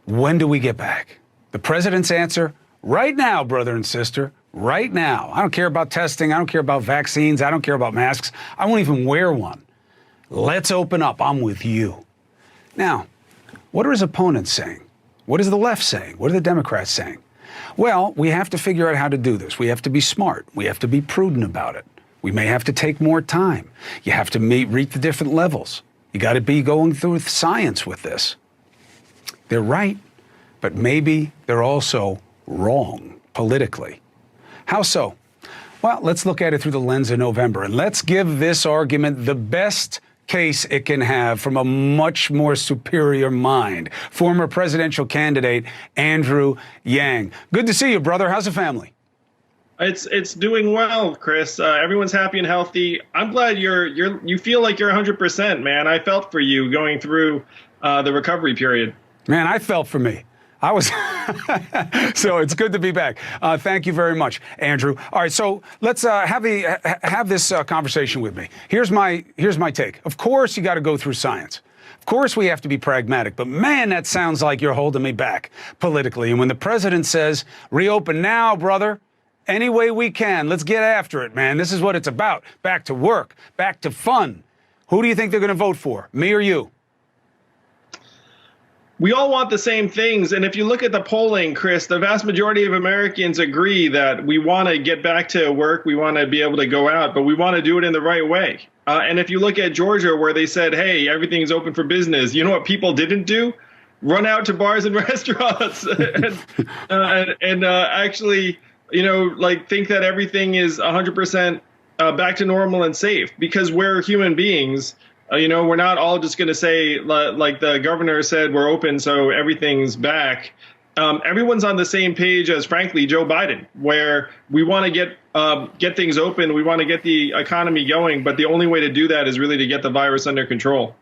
When do we get back? The president's answer, right now, brother and sister, right now. I don't care about testing. I don't care about vaccines. I don't care about masks. I won't even wear one. Let's open up. I'm with you. Now, what are his opponents saying? What is the left saying? What are the Democrats saying? Well, we have to figure out how to do this. We have to be smart. We have to be prudent about it. We may have to take more time. You have to reach the different levels. You got to be going through science with this. They're right, but maybe they're also wrong politically. How so? Well, let's look at it through the lens of November, and let's give this argument the best case it can have from a much more superior mind. Former presidential candidate Andrew Yang. Good to see you, brother. How's the family? It's doing well, Chris. Everyone's happy and healthy. I'm glad you feel like you're 100%, man. I felt for you going through the recovery period. Man, I felt for me. I was so it's good to be back. Thank you very much, Andrew. All right, so let's have this conversation with me. Here's my take. Of course, you got to go through science. Of course, we have to be pragmatic. But man, that sounds like you're holding me back politically. And when the president says, "Reopen now, brother," any way we can, let's get after it, man. This is what it's about. Back to work, back to fun. Who do you think they're going to vote for? Me or you? We all want the same things. And if you look at the polling, Chris, the vast majority of Americans agree that we want to get back to work. We want to be able to go out, but we want to do it in the right way. And if you look at Georgia, where they said, hey, everything's open for business, you know what people didn't do? Run out to bars and restaurants and actually, think that everything is 100% back to normal and safe, because we're human beings. We're not all just going to say, like the governor said, we're open, so everything's back. Everyone's on the same page as, frankly, Joe Biden, where we want to get things open. We want to get the economy going. But the only way to do that is really to get the virus under control.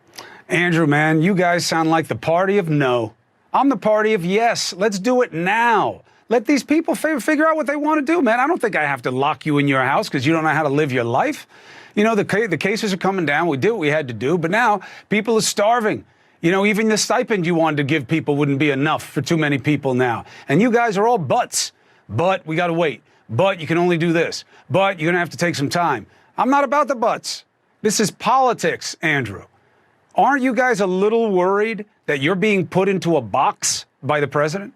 Andrew, man, you guys sound like the party of no. I'm the party of yes. Let's do it now. Let these people figure out what they want to do, man. I don't think I have to lock you in your house because you don't know how to live your life. The cases are coming down. We did what we had to do. But now people are starving. Even the stipend you wanted to give people wouldn't be enough for too many people now. And you guys are all buts. But we got to wait. But you can only do this. But you're going to have to take some time. I'm not about the buts. This is politics, Andrew. Aren't you guys a little worried that you're being put into a box by the president?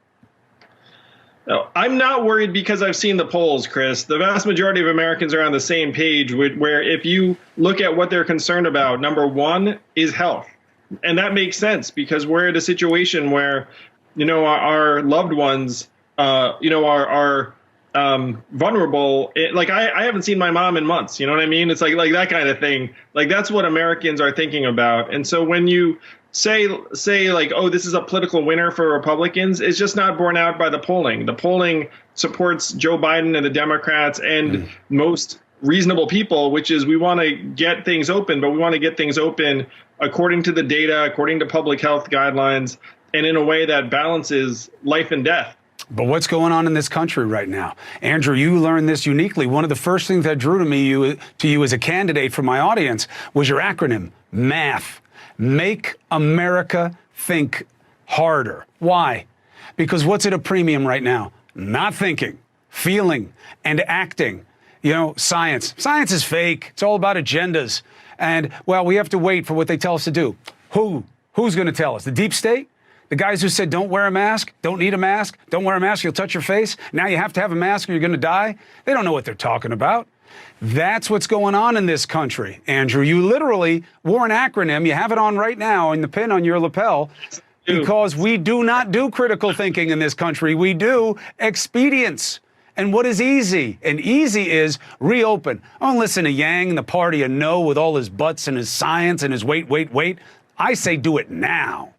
No, I'm not worried because I've seen the polls, Chris. The vast majority of Americans are on the same page where if you look at what they're concerned about, number one is health. And that makes sense because we're in a situation where, our loved ones, are vulnerable. I haven't seen my mom in months. You know what I mean? It's like that kind of thing. Like that's what Americans are thinking about. And so when you say like, oh, this is a political winner for Republicans, it's just not borne out by the polling. The polling supports Joe Biden and the Democrats and most reasonable people, which is we want to get things open, but we want to get things open according to the data, according to public health guidelines, and in a way that balances life and death. But what's going on in this country right now? Andrew, you learned this uniquely. One of the first things that drew to you as a candidate for my audience was your acronym, MATH. Make America Think Harder. Why? Because what's at a premium right now? Not thinking, feeling, and acting. Science. Science is fake. It's all about agendas. And, well, we have to wait for what they tell us to do. Who's going to tell us? The deep state? The guys who said don't wear a mask, don't need a mask, don't wear a mask, you'll touch your face. Now you have to have a mask or you're going to die. They don't know what they're talking about. That's what's going on in this country, Andrew. You literally wore an acronym. You have it on right now in the pin on your lapel because we do not do critical thinking in this country. We do expedience. And what is easy? And easy is reopen. I don't listen to Yang and the party of no with all his buts and his science and his wait. I say do it now.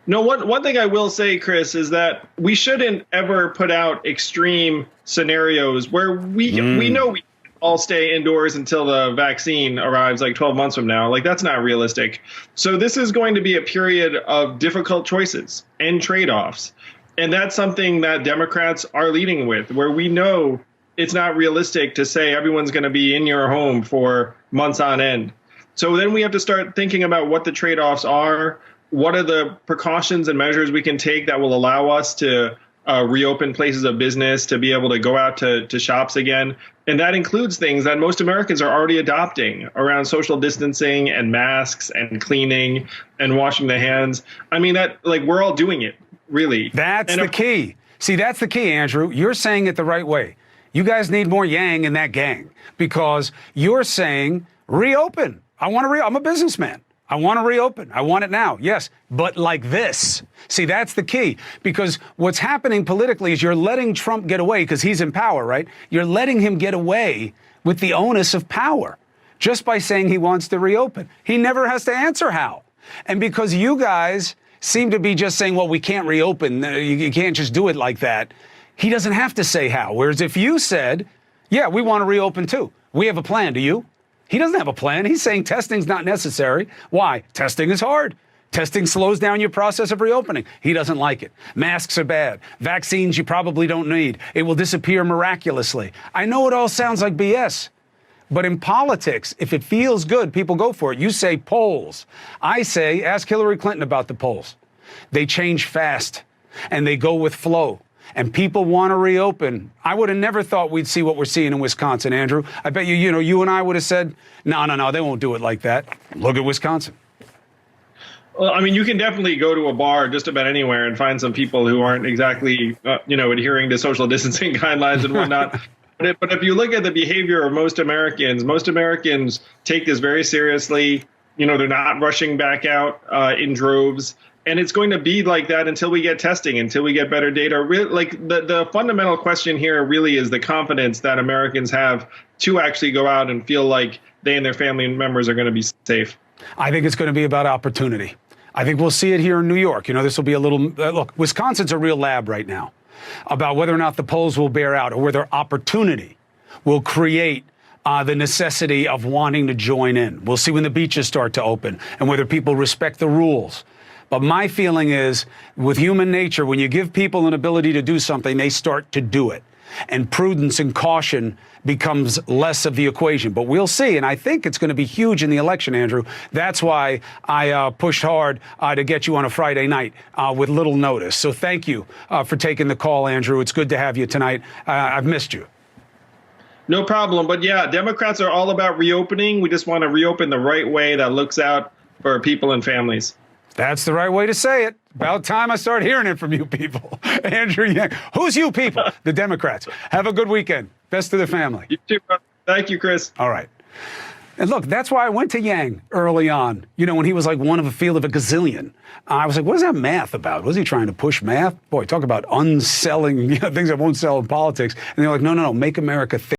No, one thing I will say, Chris, is that we shouldn't ever put out extreme scenarios where we know we all stay indoors until the vaccine arrives like 12 months from now. Like, that's not realistic. So this is going to be a period of difficult choices and trade-offs. And that's something that Democrats are leading with, where we know it's not realistic to say everyone's going to be in your home for months on end. So then we have to start thinking about what the trade-offs are. what are the precautions and measures we can take that will allow us to reopen places of business, to be able to go out to shops again. And that includes things that most Americans are already adopting around social distancing and masks and cleaning and washing the hands. I mean, we're all doing it, really. That's the key. See, that's the key, Andrew. You're saying it the right way. You guys need more yang in that gang, because you're saying reopen. I'm a businessman. I want to reopen. I want it now. Yes, but like this. See, that's the key, because what's happening politically is you're letting Trump get away because he's in power, right? You're letting him get away with the onus of power just by saying he wants to reopen. He never has to answer how. And because you guys seem to be just saying, well, we can't reopen, you can't just do it like that, he doesn't have to say how. Whereas if you said, yeah, we want to reopen too, we have a plan, do you? He doesn't have a plan. He's saying testing's not necessary. Why? Testing is hard. Testing slows down your process of reopening. He doesn't like it. Masks are bad. Vaccines you probably don't need. It will disappear miraculously. I know it all sounds like BS. But in politics, if it feels good, people go for it. You say polls. I say, ask Hillary Clinton about the polls. They change fast, and they go with flow. And people want to reopen. I would have never thought we'd see what we're seeing in Wisconsin, Andrew. I bet you and I would have said, no, they won't do it like that. Look at Wisconsin. Well, I mean, you can definitely go to a bar just about anywhere and find some people who aren't exactly, adhering to social distancing guidelines and whatnot. But if you look at the behavior of most Americans take this very seriously. They're not rushing back out in droves. And it's going to be like that until we get testing, until we get better data. The fundamental question here really is the confidence that Americans have to actually go out and feel like they and their family members are going to be safe. I think it's going to be about opportunity. I think we'll see it here in New York. This will be a little look, Wisconsin's a real lab right now about whether or not the polls will bear out, or whether opportunity will create the necessity of wanting to join in. We'll see when the beaches start to open and whether people respect the rules. But my feeling is, with human nature, when you give people an ability to do something, they start to do it. And prudence and caution becomes less of the equation. But we'll see. And I think it's going to be huge in the election, Andrew. That's why I pushed hard to get you on a Friday night with little notice. So thank you for taking the call, Andrew. It's good to have you tonight. I've missed you. No problem. But yeah, Democrats are all about reopening. We just want to reopen the right way that looks out for people and families. That's the right way to say it. About time I start hearing it from you people. Andrew Yang. Who's you people? The Democrats. Have a good weekend. Best to the family. You too, brother. Thank you, Chris. All right. And look, that's why I went to Yang early on, when he was like one of a field of a gazillion. I was like, what is that math about? Was he trying to push math? Boy, talk about unselling things that won't sell in politics. And they're like, no, make America think.